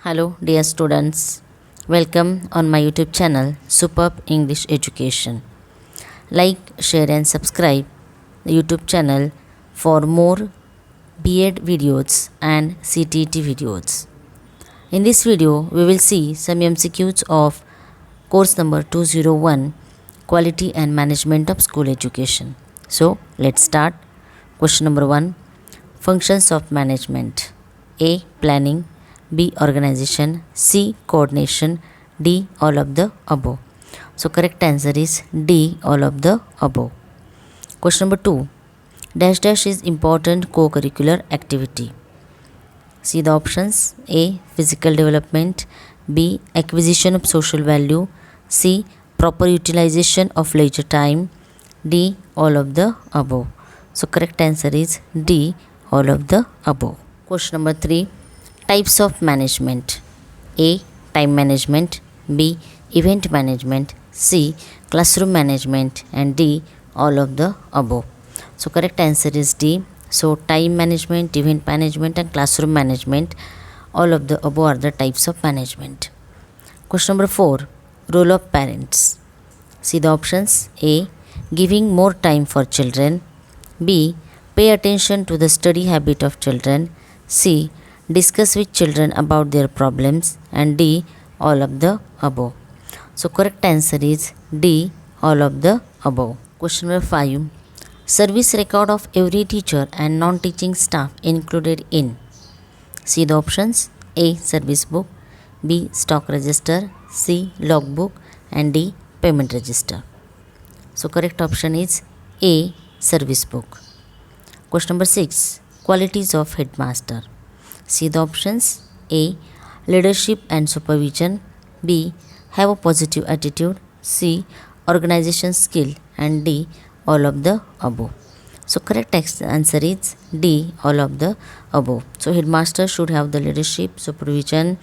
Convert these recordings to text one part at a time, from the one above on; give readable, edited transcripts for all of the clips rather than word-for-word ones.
Hello, dear students. Welcome on my YouTube channel, Superb English Education. Like, share, and subscribe the YouTube channel for more B.Ed videos and CTET videos. In this video, we will see some MCQs of course number 201, Quality and Management of School Education. So, let's start. Question number 1, Functions of Management. A. Planning. B. Organization. C. Coordination. D. All of the above. So, correct answer is D. All of the above. Question number 2, dash dash is important co-curricular activity. See the options. A. Physical development. B. Acquisition of social value. C. Proper utilization of leisure time. D. All of the above. So, correct answer is D. All of the above. Question number 3, types of management. A. Time management. B. Event management. C. Classroom management. And D. All of the above. So, correct answer is D. So, time management, event management and classroom management, all of the above are the types of management. Question number 4, role of parents. See the options. A. Giving more time for children. B. Pay attention to the study habit of children. C. Discuss with children about their problems. And D. All of the above. So, correct answer is D. All of the above. Question number 5, service record of every teacher and non-teaching staff included in. See the options. A. Service book. B. Stock register. C. Logbook. And D. Payment register. So, correct option is A. Service book. Question number 6, qualities of headmaster. See the options. A. Leadership and supervision. B. Have a positive attitude. C. Organization skill. And D. All of the above. So, correct answer is D. All of the above. So, headmaster should have the leadership, supervision,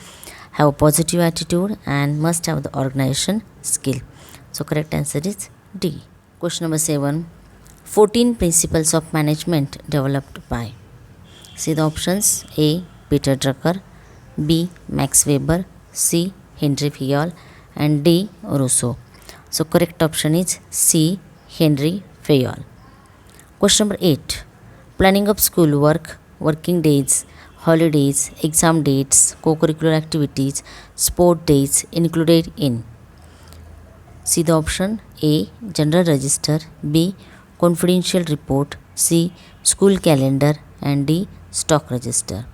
have a positive attitude and must have the organization skill. So, correct answer is D. Question number 7, 14 principles of management developed by. See the options. A. Peter Drucker. B. Max Weber. C. Henry Fayol. And D. Rousseau. So, correct option is C. Henry Fayol. Question number 8, planning of school work, working days, holidays, exam dates, co-curricular activities, sport days included in. See the option. A. General register. B. Confidential report. C. School calendar. And D. Stock register.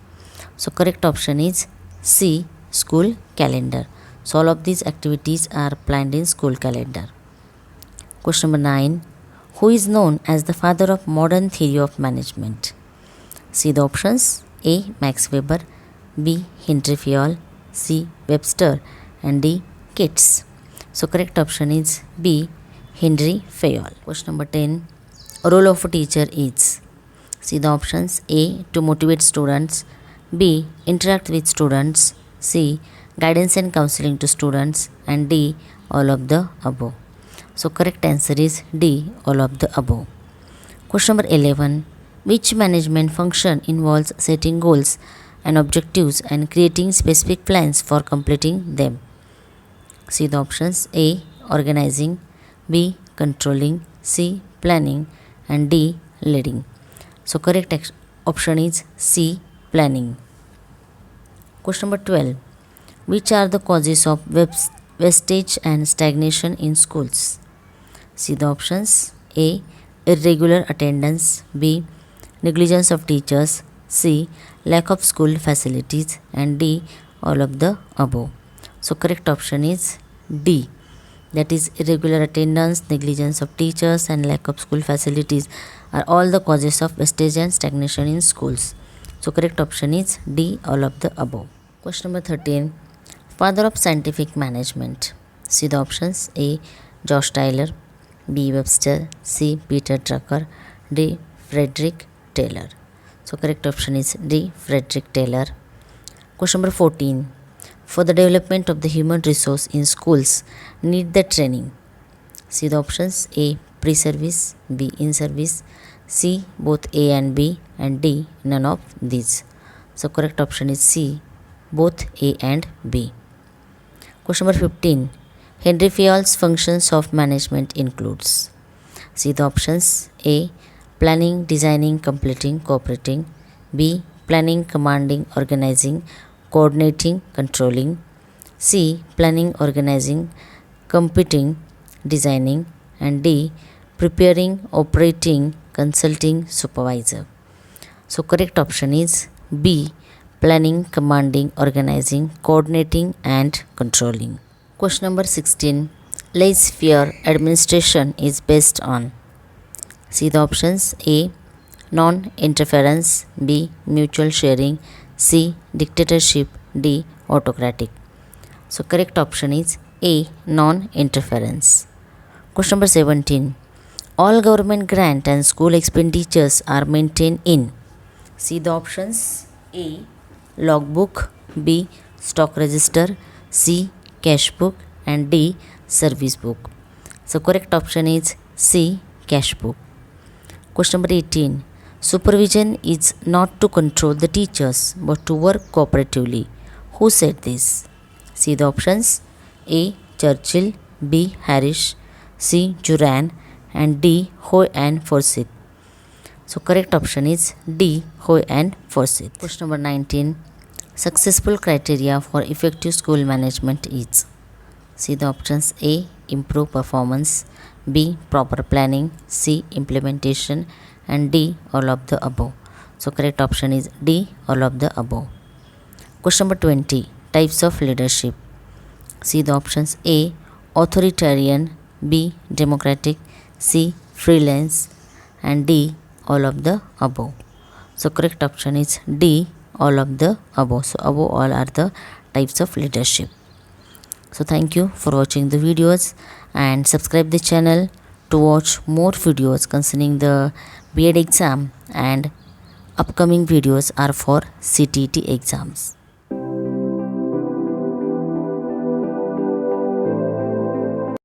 So, correct option is C. School calendar. So, all of these activities are planned in school calendar. Question number 9, who is known as the father of modern theory of management? See the options. A. Max Weber. B. Henry Fayol. C. Webster. And D. Keats. So, correct option is B. Henry Fayol. Question number 10, role of a teacher is. See the options. A. To motivate students. B. Interact with students. C. Guidance and counseling to students. And D. All of the above. So, correct answer is D. All of the above. Question number 11, which management function involves setting goals and objectives and creating specific plans for completing them? See the options. A. Organizing. B. Controlling. C. Planning. And D. Leading. So, correct option is C. Planning. Question number 12, which are the causes of wastage and stagnation in schools? See the options. A. Irregular attendance. B. Negligence of teachers. C. Lack of school facilities. And D. All of the above. So, correct option is D. That is, irregular attendance, negligence of teachers and lack of school facilities are all the causes of wastage and stagnation in schools. So, correct option is D. All of the above. Question number 13, father of scientific management. See the options. A. Josh Taylor. B. Webster. C. Peter Drucker. D. Frederick Taylor. So, correct option is D. Frederick Taylor. Question number 14, for the development of the human resource in schools need the training. See the options. A. Pre-service. B. In-service. C. Both A and B. And D. None of these. So, correct option is C. both A and B. Question number 15. Henry Fayol's functions of management includes. See the options. A. Planning, designing, completing, cooperating. B. Planning, commanding, organizing, coordinating, controlling. C. Planning, organizing, competing, designing. And D. Preparing, operating, consulting, supervisor. So correct option is B. Planning, commanding, organizing, coordinating and controlling. Question number 16. Laissez-faire administration is based on. See the options. A. Non-interference. B. Mutual sharing. C. Dictatorship. D. Autocratic. So correct option is A. Non-interference. Question number 17. All government grant and school expenditures are maintained in. See the options. A. Logbook. B. Stock register. C. Cash book. And D. Service book. So correct option is C. Cash book. Question number 18. Supervision is not to control the teachers but to work cooperatively. Who said this? See the options. A. Churchill. B. Harris. C. Juran. And D. Hoy and Forsyth. So correct option is D. Hoy and Forsyth. Question number 19. Successful criteria for effective school management is. See the options. A. Improve performance. B. Proper planning. C. Implementation. And D. All of the above. So correct option is D. All of the above. Question number 20. Types of leadership. See the options. A. Authoritarian. B. Democratic. C. Freelance. And D. All of the above. So correct option is D. All of the above. So above all are the types of leadership. So thank you for watching the videos and subscribe the channel to watch more videos concerning the B.Ed exam, and upcoming videos are for CTET exams.